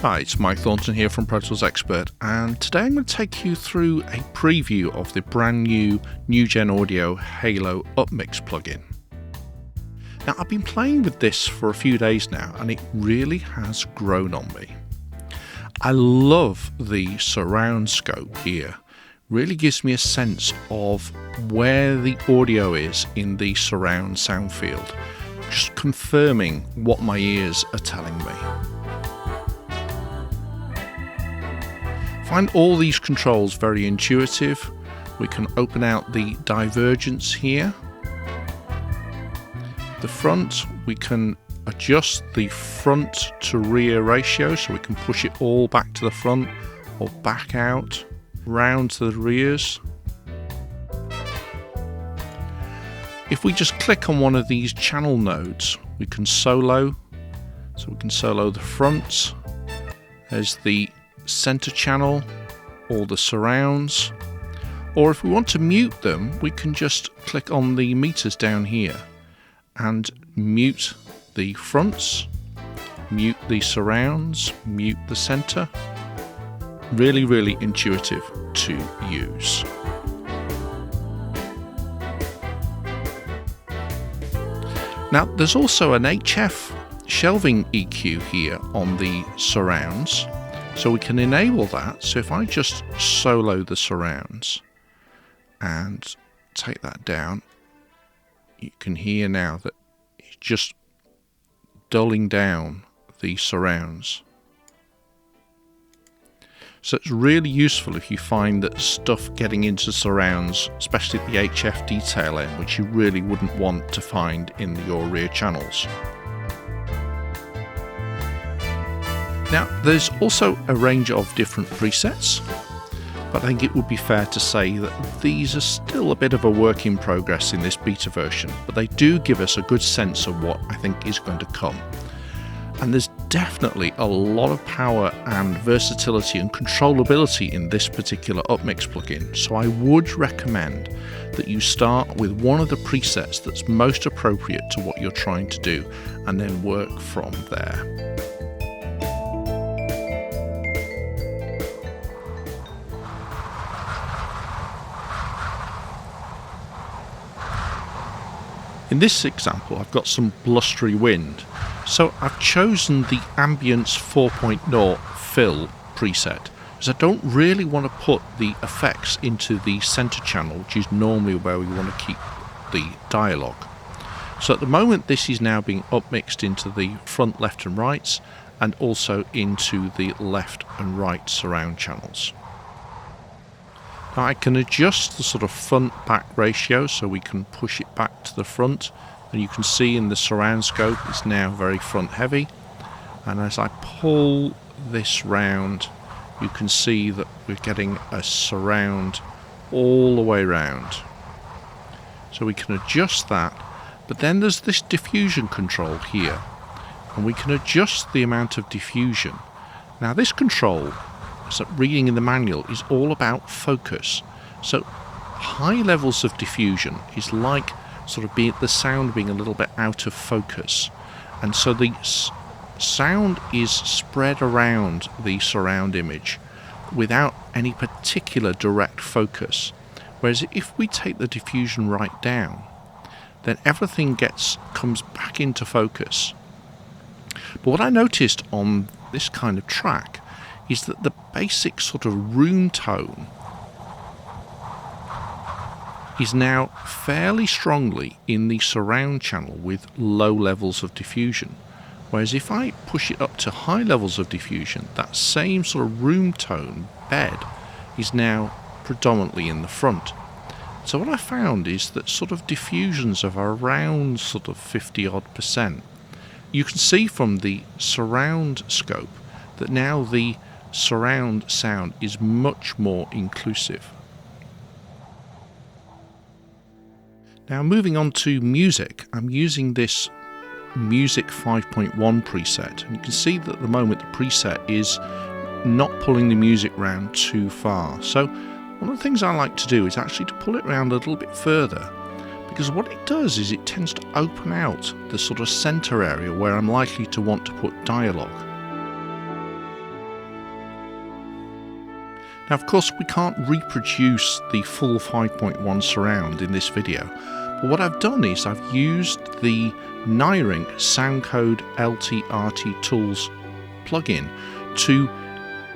Hi, it's Mike Thornton here from Pro Tools Expert, and today I'm going to take you through a preview of the brand new Nugen Audio Halo Upmix plugin. Now, I've been playing with this for a few days now, and it really has grown on me. I love the surround scope here. Really gives me a sense of where the audio is in the surround sound field, just confirming what my ears are telling me. I find all these controls very intuitive. We can open out the divergence here. The front, we can adjust the front to rear ratio, so we can push it all back to the front or back out, round to the rears. If we just click on one of these channel nodes, we can solo. So we can solo the front. There's the center channel, all the surrounds, or if we want to mute them, we can just click on the meters down here and mute the fronts, mute the surrounds, mute the center. Really intuitive to use. Now, there's also an HF shelving EQ here on the surrounds. So we can enable that. So if I just solo the surrounds and take that down, you can hear now that it's just dulling down the surrounds. So it's really useful if you find that stuff getting into surrounds, especially the HF detail end, which you really wouldn't want to find in your rear channels. Now, there's also a range of different presets, but I think it would be fair to say that these are still a bit of a work in progress in this beta version, but they do give us a good sense of what I think is going to come. And there's definitely a lot of power and versatility and controllability in this particular Upmix plugin, so I would recommend that you start with one of the presets that's most appropriate to what you're trying to do, and then work from there. In this example, I've got some blustery wind, so I've chosen the Ambience 4.0 Fill preset, because I don't really want to put the effects into the center channel, which is normally where we want to keep the dialogue. So at the moment, this is now being upmixed into the front, left and rights, and also into the left and right surround channels. Now I can adjust the sort of front-back ratio, so we can push it back to the front, and you can see in the surround scope it's now very front heavy, and as I pull this round you can see that we're getting a surround all the way round. So we can adjust that, but then there's this diffusion control here, and we can adjust the amount of diffusion. Now this control, so reading in the manual, is all about focus. So high levels of diffusion is like sort of the sound being a little bit out of focus, and so the sound is spread around the surround image without any particular direct focus. Whereas if we take the diffusion right down, then everything comes back into focus. But what I noticed on this kind of track is that the basic sort of room tone is now fairly strongly in the surround channel with low levels of diffusion. Whereas if I push it up to high levels of diffusion, that same sort of room tone bed is now predominantly in the front. So what I found is that sort of diffusions of around sort of 50-odd%. You can see from the surround scope that now the surround sound is much more inclusive. Now moving on to music, I'm using this Music 5.1 preset, and you can see that at the moment the preset is not pulling the music round too far. So one of the things I like to do is actually to pull it round a little bit further, because what it does is it tends to open out the sort of center area where I'm likely to want to put dialogue. Now of course we can't reproduce the full 5.1 surround in this video, but what I've done is I've used the Nyring Soundcode LTRT Tools plugin to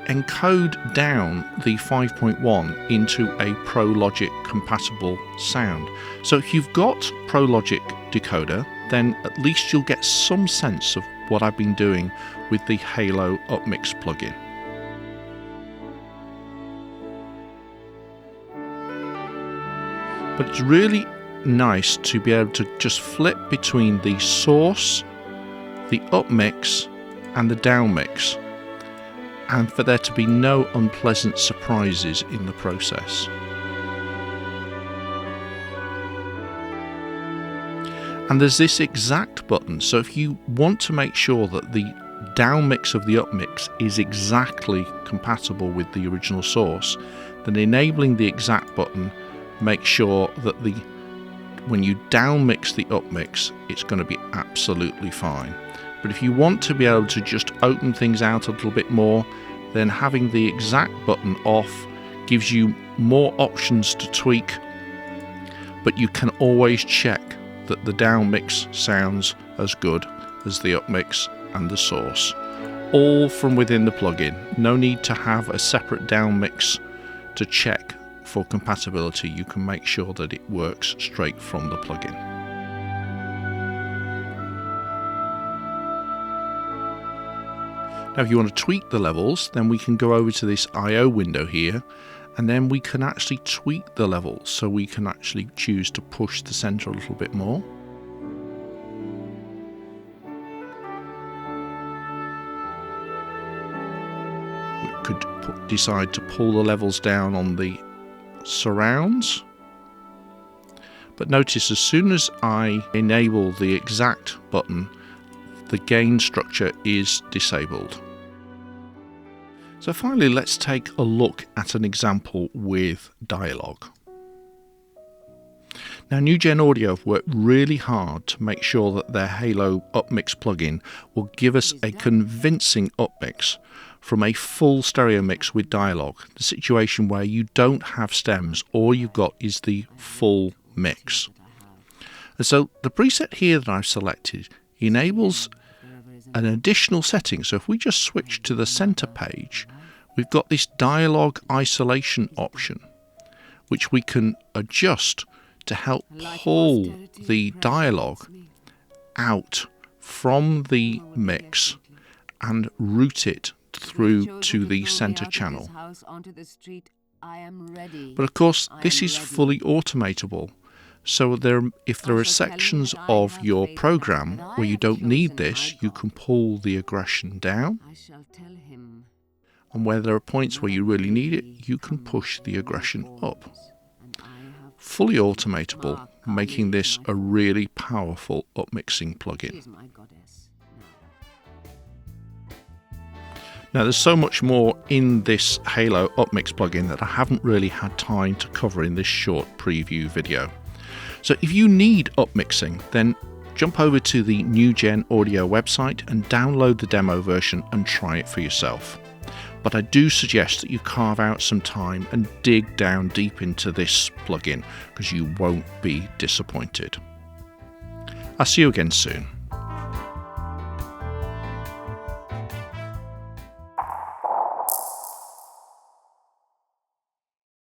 encode down the 5.1 into a ProLogic compatible sound. So if you've got ProLogic decoder, then at least you'll get some sense of what I've been doing with the Halo Upmix plugin. But it's really nice to be able to just flip between the source, the upmix and the downmix, and for there to be no unpleasant surprises in the process. And there's this exact button, so if you want to make sure that the downmix of the upmix is exactly compatible with the original source, then enabling the exact button makes sure that when you downmix the upmix, it's going to be absolutely fine. But if you want to be able to just open things out a little bit more, then having the exact button off gives you more options to tweak, but you can always check that the downmix sounds as good as the upmix and the source, all from within the plugin. No need to have a separate downmix to check for compatibility. You can make sure that it works straight from the plugin. Now if you want to tweak the levels, then we can go over to this I/O window here, and then we can actually tweak the levels, so we can actually choose to push the center a little bit more. We could decide to pull the levels down on the surrounds, but notice as soon as I enable the exact button, the gain structure is disabled. So finally, let's take a look at an example with dialogue. Now Nugen Audio have worked really hard to make sure that their Halo Upmix plugin will give us a convincing upmix from a full stereo mix with dialogue, the situation where you don't have stems, all you've got is the full mix. And so the preset here that I've selected enables an additional setting. So if we just switch to the center page, we've got this dialogue isolation option, which we can adjust to help pull the dialogue out from the mix and route it through to the center channel. But of course this is fully automatable, so if there are sections of your program where you don't need this, you can pull the aggression down, and where there are points where you really need it, you can push the aggression up. Fully automatable, making this a really powerful upmixing plugin. Now there's so much more in this Halo Upmix plugin that I haven't really had time to cover in this short preview video. So if you need upmixing, then jump over to the Nugen Audio website and download the demo version and try it for yourself. But I do suggest that you carve out some time and dig down deep into this plugin, because you won't be disappointed. I'll see you again soon.